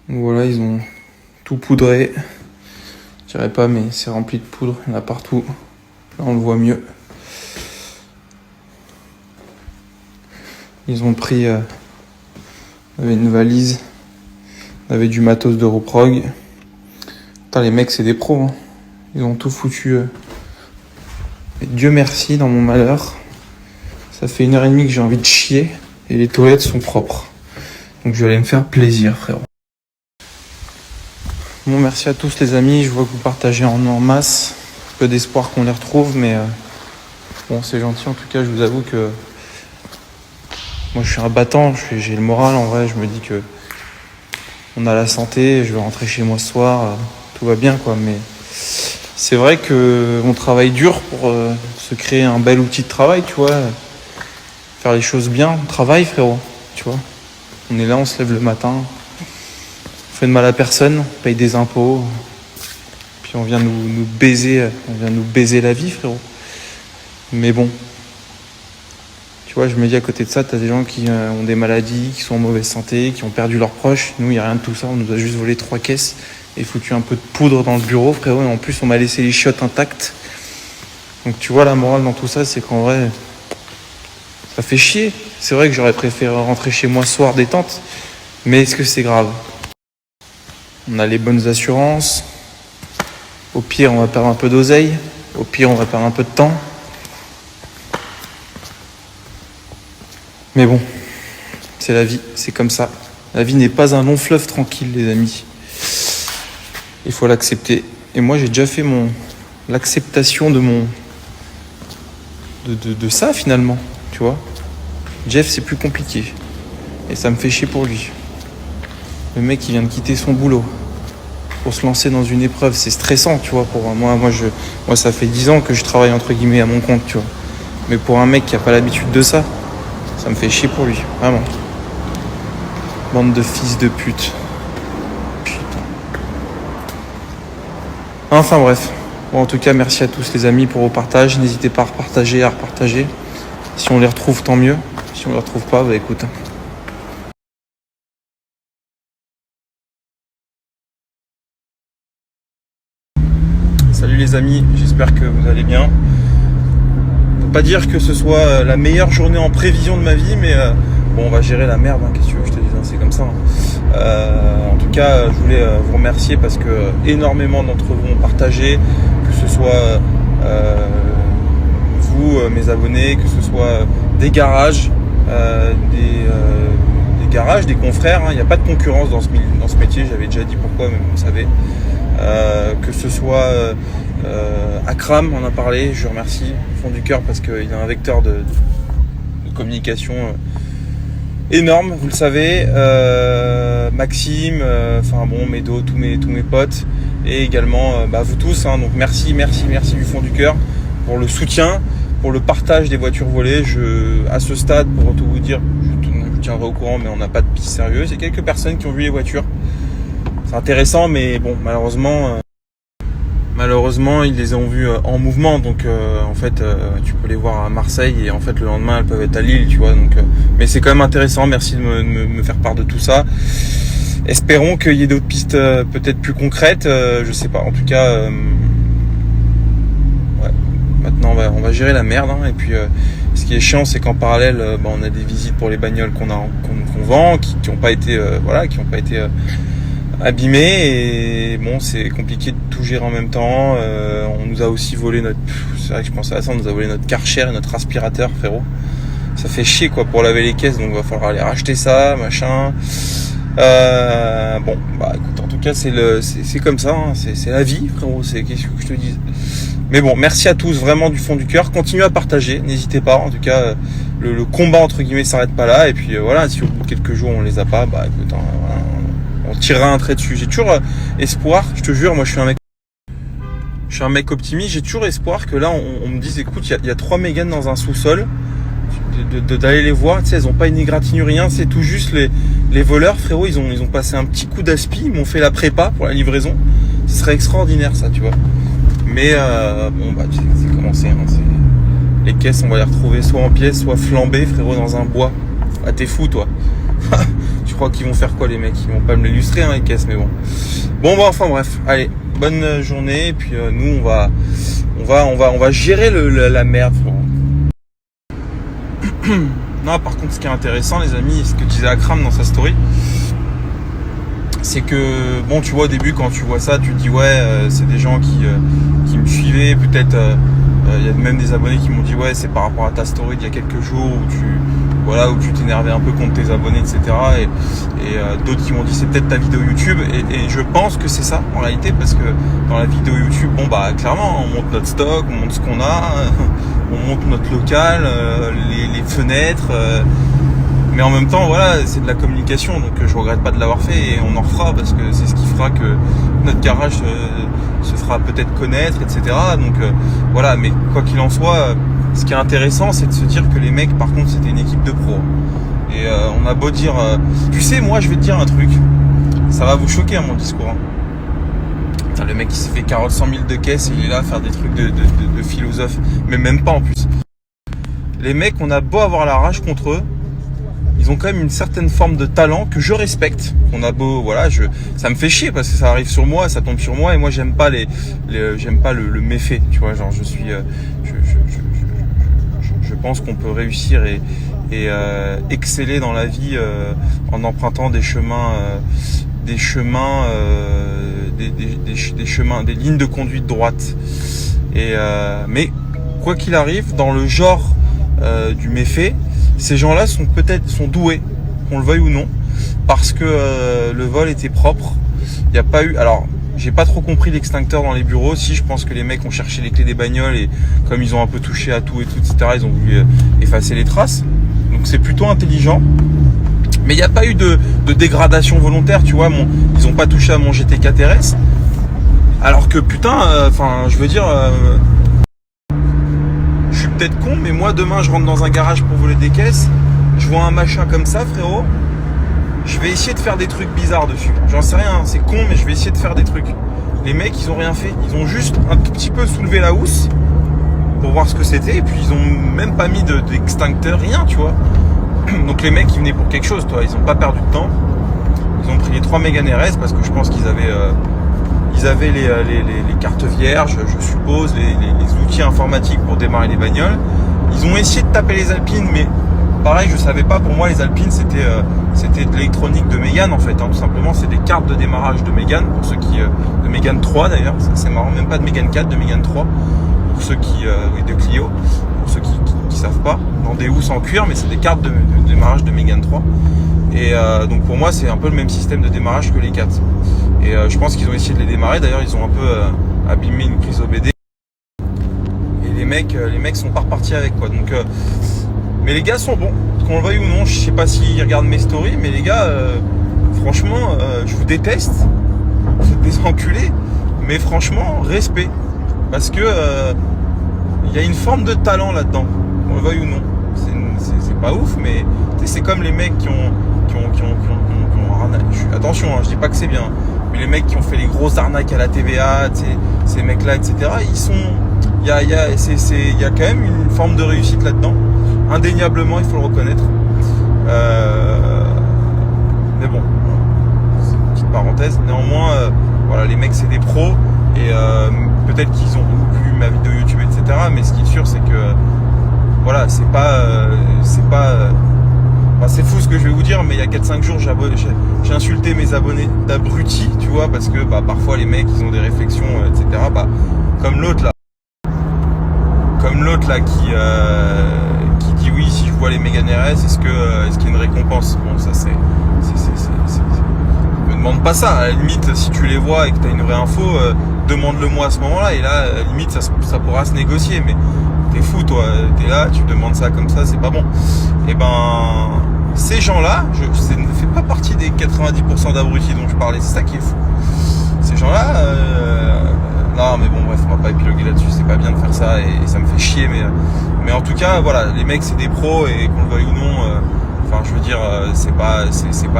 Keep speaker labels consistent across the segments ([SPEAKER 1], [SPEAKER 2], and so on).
[SPEAKER 1] Donc voilà, ils ont tout poudré. Je dirais pas, mais c'est rempli de poudre, il y en a partout. Là, on le voit mieux. Ils ont pris on avait une valise, on avait du matos de Roprog. Putain, les mecs, c'est des pros. Hein. Ils ont tout foutu. Et Dieu merci, dans mon malheur, ça fait 1h30 que j'ai envie de chier et les toilettes sont propres. Donc je vais aller me faire plaisir, frérot. Bon, merci à tous les amis, je vois que vous partagez en masse. Peu d'espoir qu'on les retrouve, mais bon, c'est gentil. En tout cas, je vous avoue que moi, je suis un battant, j'ai le moral en vrai. Je me dis que on a la santé, je vais rentrer chez moi ce soir, tout va bien, quoi. Mais c'est vrai qu'on travaille dur pour se créer un bel outil de travail, tu vois. Faire les choses bien, on travaille, frérot, tu vois. On est là, on se lève le matin, on fait de mal à personne, on paye des impôts, puis on vient nous baiser la vie, frérot. Mais bon, tu vois, je me dis à côté de ça, t'as des gens qui ont des maladies, qui sont en mauvaise santé, qui ont perdu leurs proches. Nous, il n'y a rien de tout ça, on nous a juste volé 3 caisses et foutu un peu de poudre dans le bureau, frérot. Et en plus, on m'a laissé les chiottes intactes. Donc tu vois, la morale dans tout ça, c'est qu'en vrai, ça fait chier. C'est vrai que j'aurais préféré rentrer chez moi ce soir détente, mais est-ce que c'est grave ? On a les bonnes assurances. Au pire, on va perdre un peu d'oseille. Au pire, on va perdre un peu de temps. Mais bon, c'est la vie, c'est comme ça. La vie n'est pas un long fleuve tranquille, les amis. Il faut l'accepter. Et moi, j'ai déjà fait l'acceptation de ça, finalement. Tu vois ? Jeff, c'est plus compliqué. Et ça me fait chier pour lui. Le mec, il vient de quitter son boulot pour se lancer dans une épreuve. C'est stressant, tu vois, pour moi. Moi, ça fait 10 ans que je travaille, entre guillemets, à mon compte, tu vois. Mais pour un mec qui n'a pas l'habitude de ça, ça me fait chier pour lui, vraiment. Bande de fils de pute. Putain. Enfin bref. Bon, en tout cas, merci à tous les amis pour vos partages. N'hésitez pas à repartager. Si on les retrouve, tant mieux. Si on les retrouve pas, bah écoute. Salut les amis, j'espère que vous allez bien. Faut pas dire que ce soit la meilleure journée en prévision de ma vie, mais bon, on va gérer la merde, hein, qu'est-ce que tu veux que je te dise, hein, c'est comme ça. Hein. En tout cas, je voulais vous remercier parce que énormément d'entre vous ont partagé, que ce soit vous, mes abonnés, que ce soit des garages, des garages, des confrères. Il n'y a pas de concurrence dans ce métier, j'avais déjà dit pourquoi, mais vous savez. Que ce soit Akram, on en a parlé, je remercie au fond du cœur parce qu'il a un vecteur de communication énorme, vous le savez. Maxime, enfin bon, Médo, tous mes potes, et également vous tous, hein. Donc merci du fond du cœur pour le soutien, pour le partage des voitures volées. À ce stade, pour tout vous dire, je tiendrai au courant, mais on n'a pas de piste sérieuse. Il y a quelques personnes qui ont vu les voitures. C'est intéressant, mais bon, malheureusement, ils les ont vues en mouvement. Donc, en fait, tu peux les voir à Marseille et en fait, le lendemain, elles peuvent être à Lille, tu vois. Donc, mais c'est quand même intéressant. Merci de me faire part de tout ça. Espérons qu'il y ait d'autres pistes peut-être plus concrètes. Je sais pas. En tout cas, ouais. Maintenant, on va gérer la merde. Hein. Et puis, ce qui est chiant, c'est qu'en parallèle, on a des visites pour les bagnoles qu'on vend, qui n'ont pas été, abîmé, et bon, c'est compliqué de tout gérer en même temps. On nous a aussi volé c'est vrai que je pensais à ça, on nous a volé notre Karcher et notre aspirateur, frérot. Ça fait chier, quoi, pour laver les caisses, donc il va falloir aller racheter ça, machin. Bon, écoute, en tout cas, c'est comme ça, hein. C'est la vie, frérot, qu'est-ce que je te dise. Mais bon, merci à tous, vraiment, du fond du cœur. Continuez à partager, n'hésitez pas. En tout cas, le combat, entre guillemets, s'arrête pas là. Et puis, voilà, si au bout de quelques jours, on les a pas, écoute, hein, voilà, on tirera un trait dessus. J'ai toujours espoir, je te jure, moi je suis un mec optimiste, j'ai toujours espoir que là on me dise, écoute, il y a 3 Mégane dans un sous-sol, d'aller les voir, tu sais, elles ont pas une égratignure, rien, c'est tout juste les voleurs, frérot, ils ont passé un petit coup d'aspi, ils m'ont fait la prépa pour la livraison. Ce serait extraordinaire, ça, tu vois. Mais tu sais, c'est commencé, hein, les caisses, on va les retrouver soit en pièces, soit flambées, frérot, dans un bois. Ah, t'es fou, toi. Tu crois qu'ils vont faire quoi les mecs? Ils vont pas me l'illustrer les caisses, mais bon. Bon bah enfin bref, allez, bonne journée, et puis nous on va gérer la merde. Non, par contre, ce qui est intéressant, les amis, ce que disait Akram dans sa story, c'est que, bon, tu vois, au début, quand tu vois ça, tu te dis, ouais, c'est des gens qui me suivaient, peut-être, il y a même des abonnés qui m'ont dit, ouais, c'est par rapport à ta story d'il y a quelques jours, où tu t'énervais un peu contre tes abonnés, etc. Et d'autres qui m'ont dit, c'est peut-être ta vidéo YouTube, et je pense que c'est ça, en réalité, parce que dans la vidéo YouTube, bon, bah, clairement, on monte notre stock, on monte ce qu'on a, on monte notre local, les fenêtres, mais en même temps, voilà, c'est de la communication, donc je regrette pas de l'avoir fait, et on en refera, parce que c'est ce qui fera que notre garage se fera peut-être connaître, etc. Donc voilà, mais quoi qu'il en soit, ce qui est intéressant, c'est de se dire que les mecs, par contre, c'était une équipe de pros. Et on a beau dire... tu sais, moi, je vais te dire un truc, ça va vous choquer, mon discours. Putain, le mec, il s'est fait 100 000 de caisse, et il est là à faire des trucs de philosophe, mais même pas en plus. Les mecs, on a beau avoir la rage contre eux, ils ont quand même une certaine forme de talent que je respecte. On a beau, voilà, ça me fait chier parce que ça arrive sur moi, ça tombe sur moi, et moi j'aime pas j'aime pas le méfait, tu vois, genre je pense qu'on peut réussir et exceller dans la vie en empruntant des lignes de conduite droite. Mais quoi qu'il arrive, dans le genre du méfait, ces gens-là sont doués, qu'on le veuille ou non, parce que le vol était propre. Il n'y a pas eu... Alors, j'ai pas trop compris l'extincteur dans les bureaux. Si, je pense que les mecs ont cherché les clés des bagnoles, et comme ils ont un peu touché à tout et tout, etc., ils ont voulu effacer les traces. Donc c'est plutôt intelligent. Mais il n'y a pas eu de dégradation volontaire, tu vois. Ils n'ont pas touché à mon GT4 RS. Alors que putain, je veux dire... je suis peut-être con, mais moi demain je rentre dans un garage pour voler des caisses, je vois un machin comme ça, frérot, je vais essayer de faire des trucs bizarres dessus. J'en sais rien, c'est con, mais je vais essayer de faire des trucs. Les mecs, ils ont rien fait, ils ont juste un tout petit peu soulevé la housse pour voir ce que c'était, et puis ils ont même pas mis d'extincteur, rien, tu vois. Donc les mecs, ils venaient pour quelque chose, toi, ils ont pas perdu de temps. Ils ont pris les 3 Mégane RS parce que je pense qu'ils avaient... les cartes vierges, je suppose, les outils informatiques pour démarrer les bagnoles. Ils ont essayé de taper les Alpines, mais pareil, je savais pas. Pour moi, les Alpines, c'était de l'électronique de Mégane, en fait. Tout simplement, c'est des cartes de démarrage de Mégane, pour ceux qui... de Mégane 3, d'ailleurs. C'est marrant, même pas de Mégane 4, de Mégane 3. Pour ceux qui... de Clio. Pour ceux qui savent pas. Dans des housses en cuir, mais c'est des cartes de démarrage de Mégane 3. Et donc pour moi, c'est un peu le même système de démarrage que les 4. Et je pense qu'ils ont essayé de les démarrer. D'ailleurs, ils ont un peu abîmé une prise OBD. Et les mecs sont pas repartis avec, quoi. Donc, mais les gars sont bons, qu'on le veuille ou non. Je sais pas s'ils regardent mes stories, mais les gars, franchement, je vous déteste. Vous êtes des enculés. Mais franchement, respect. Parce que y a une forme de talent là-dedans, qu'on le veuille ou non. C'est pas ouf, mais c'est comme les mecs qui ont attention, hein, je dis pas que c'est bien, mais les mecs qui ont fait les grosses arnaques à la TVA, ces mecs-là, etc., il y a quand même une forme de réussite là-dedans, indéniablement, il faut le reconnaître. Mais bon, c'est une petite parenthèse. Néanmoins, voilà, les mecs, c'est des pros, et peut-être qu'ils ont vu ma vidéo YouTube, etc., mais ce qui est sûr, c'est que voilà, c'est fou ce que je vais vous dire, mais il y a 4-5 jours, j'ai insulté mes abonnés d'abrutis, tu vois, parce que parfois les mecs, ils ont des réflexions, etc. Comme l'autre là qui dit oui, si je vois les Mégane RS, est-ce qu'il y a une récompense? Bon, ça me demande pas ça. À la limite, si tu les vois et que tu as une vraie info, demande-le moi à ce moment-là, et là, à la limite, ça pourra se négocier, mais t'es fou, toi, t'es là, tu demandes ça comme ça, c'est pas bon. Et ces gens-là, je ne fais pas partie des 90% d'abrutis dont je parlais, c'est ça qui est fou. Ces gens-là, non, mais bon, bref, on va pas épiloguer là-dessus, c'est pas bien de faire ça, et ça me fait chier, mais en tout cas, voilà, les mecs, c'est des pros, et qu'on le veuille ou non, je veux dire, c'est pas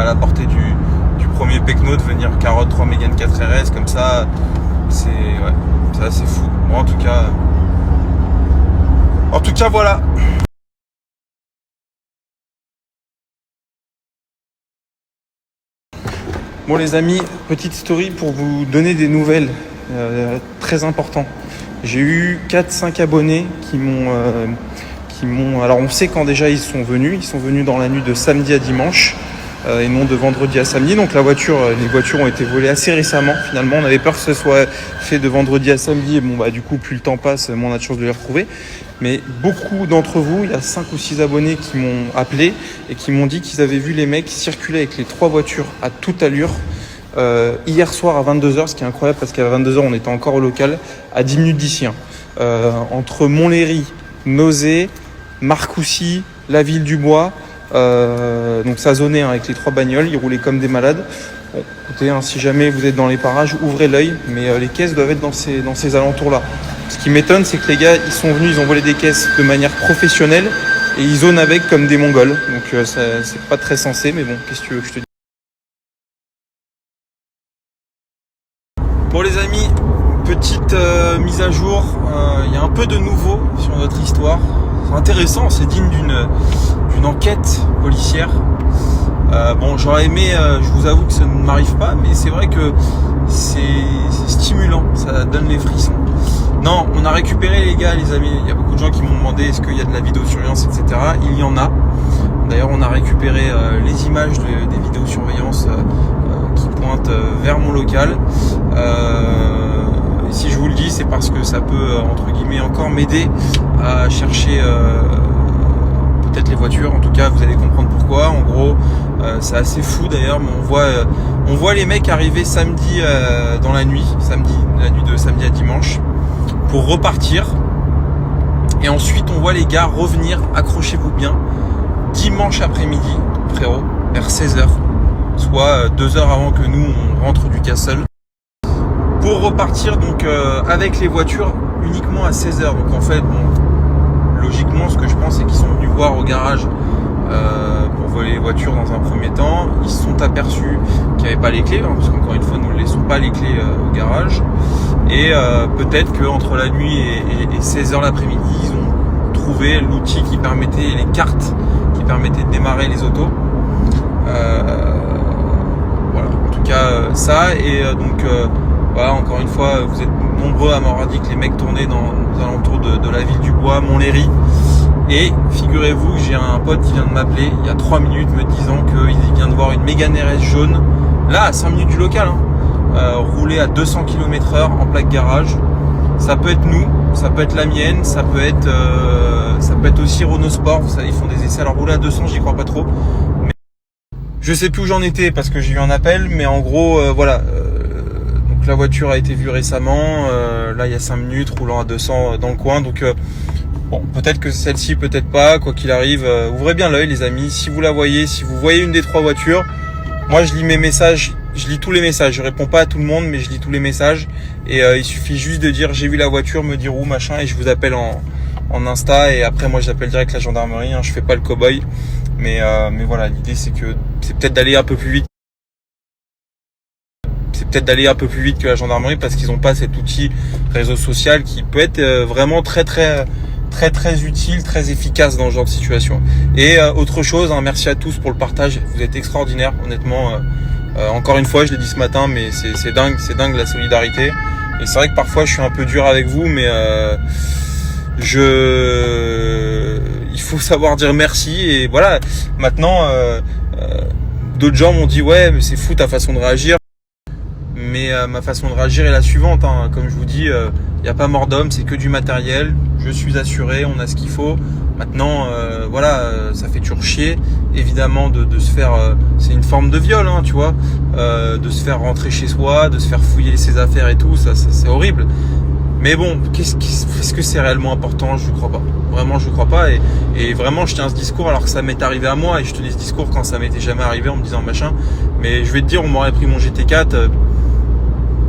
[SPEAKER 1] à la portée du premier pecno de venir carotte 3 Mégane 4 RS comme ça, c'est fou. Bon, en tout cas, voilà. Bon les amis, petite story pour vous donner des nouvelles, très important. J'ai eu 4-5 abonnés qui m'ont... Alors on sait quand déjà ils sont venus dans la nuit de samedi à dimanche et non de vendredi à samedi. Donc les voitures ont été volées assez récemment finalement. On avait peur que ce soit fait de vendredi à samedi et bon bah du coup plus le temps passe, moins on a de chance de les retrouver. Mais beaucoup d'entre vous, il y a 5 ou 6 abonnés qui m'ont appelé et qui m'ont dit qu'ils avaient vu les mecs circuler avec les 3 voitures à toute allure hier soir à 22h, ce qui est incroyable parce qu'à 22h on était encore au local, à 10 minutes d'ici. Entre Montlhéry, Nozay, Marcoussis, la ville du Bois, donc ça zonnait avec les 3 bagnoles, ils roulaient comme des malades. Bon, écoutez, si jamais vous êtes dans les parages, ouvrez l'œil, mais les caisses doivent être dans ces alentours-là. Ce qui m'étonne, c'est que les gars, ils sont venus, ils ont volé des caisses de manière professionnelle et ils zonent avec comme des Mongols. Donc c'est pas très sensé, mais bon, qu'est-ce que tu veux que je te dise ? Bon les amis, petite mise à jour, il y a un peu de nouveau sur notre histoire. C'est intéressant, c'est digne d'une enquête policière. Bon, j'aurais aimé, je vous avoue que ça ne m'arrive pas, mais c'est vrai que c'est stimulant, ça donne les frissons. Non, on a récupéré les gars, les amis. Il y a beaucoup de gens qui m'ont demandé est-ce qu'il y a de la vidéosurveillance, etc. Il y en a. D'ailleurs, on a récupéré les images des vidéosurveillance qui pointent vers mon local. Et si je vous le dis, c'est parce que ça peut, entre guillemets, encore m'aider à chercher peut-être les voitures. En tout cas, vous allez comprendre pourquoi. En gros, c'est assez fou d'ailleurs, mais on voit les mecs arriver samedi dans la nuit de samedi à dimanche, pour repartir. Et ensuite, on voit les gars revenir, accrochez-vous bien, dimanche après-midi, frérot, vers 16h, soit 2 heures avant que nous, on rentre du Castle, pour repartir donc avec les voitures uniquement à 16h. Donc en fait, bon, logiquement, ce que je pense, c'est qu'ils sont venus voir au garage pour voler les voitures dans un premier temps. Ils se sont aperçus qu'il n'y avait pas les clés, parce qu'encore une fois, nous ne laissons pas les clés au garage. Et peut-être qu'entre la nuit et 16h l'après-midi, ils ont trouvé l'outil qui permettait, les cartes qui permettaient de démarrer les autos. Voilà, en tout cas ça. Et donc voilà, encore une fois, vous êtes nombreux à m'avoir dit que les mecs tournaient dans les alentours de la ville du Bois, Montlhéry. Et figurez-vous que j'ai un pote qui vient de m'appeler il y a 3 minutes me disant qu'il vient de voir une Mégane RS jaune, là à 5 minutes du local, rouler à 200 km/h en plaque garage. Ça peut être nous, ça peut être la mienne, ça peut être aussi Renault Sport. Vous savez, ils font des essais. Alors rouler à 200, j'y crois pas trop. Mais je sais plus où j'en étais parce que j'ai eu un appel, mais en gros, voilà. Donc la voiture a été vue récemment. Là, il y a 5 minutes, roulant à 200 dans le coin. Donc bon, peut-être que celle-ci, peut-être pas. Quoi qu'il arrive, ouvrez bien l'œil, les amis. Si vous la voyez, si vous voyez une des 3 voitures, moi, je lis mes messages. Je lis tous les messages, je réponds pas à tout le monde, mais je lis tous les messages. Et il suffit juste de dire j'ai vu la voiture, me dire où, machin, et je vous appelle en Insta. Et après, moi, j'appelle direct la gendarmerie. Je fais pas le cow-boy, mais voilà, l'idée c'est peut-être d'aller un peu plus vite. C'est peut-être d'aller un peu plus vite que la gendarmerie parce qu'ils n'ont pas cet outil réseau social qui peut être vraiment très utile, très efficace dans ce genre de situation. Et autre chose, merci à tous pour le partage. Vous êtes extraordinaires, honnêtement. Encore une fois, je l'ai dit ce matin, mais c'est dingue la solidarité. Et c'est vrai que parfois je suis un peu dur avec vous, mais il faut savoir dire merci. Et voilà, maintenant, d'autres gens m'ont dit ouais, mais c'est fou ta façon de réagir. Mais ma façon de réagir est la suivante. Comme je vous dis, il n'y a pas mort d'homme, c'est que du matériel. Je suis assuré, on a ce qu'il faut. Maintenant, voilà, ça fait toujours chier, évidemment, de se faire... c'est une forme de viol, tu vois, de se faire rentrer chez soi, de se faire fouiller ses affaires et tout, ça c'est horrible. Mais bon, est-ce que c'est réellement important ? Je ne crois pas. Vraiment, je ne crois pas. Et vraiment, je tiens ce discours alors que ça m'est arrivé à moi. Et je te dis ce discours quand ça m'était jamais arrivé en me disant machin. Mais je vais te dire, on m'aurait pris mon GT4...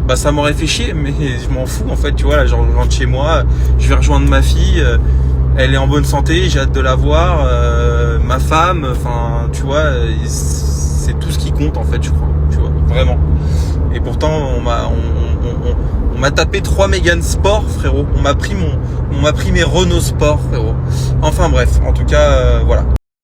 [SPEAKER 1] bah ça m'aurait fait chier, mais je m'en fous en fait, tu vois, là je rentre chez moi, je vais rejoindre ma fille, elle est en bonne santé, j'ai hâte de la voir, ma femme, enfin tu vois, c'est tout ce qui compte en fait, je crois, tu vois, vraiment. Et pourtant on m'a tapé 3 Mégane Sport, frérot, on m'a pris mes Renault Sport, frérot. Enfin bref, en tout cas voilà.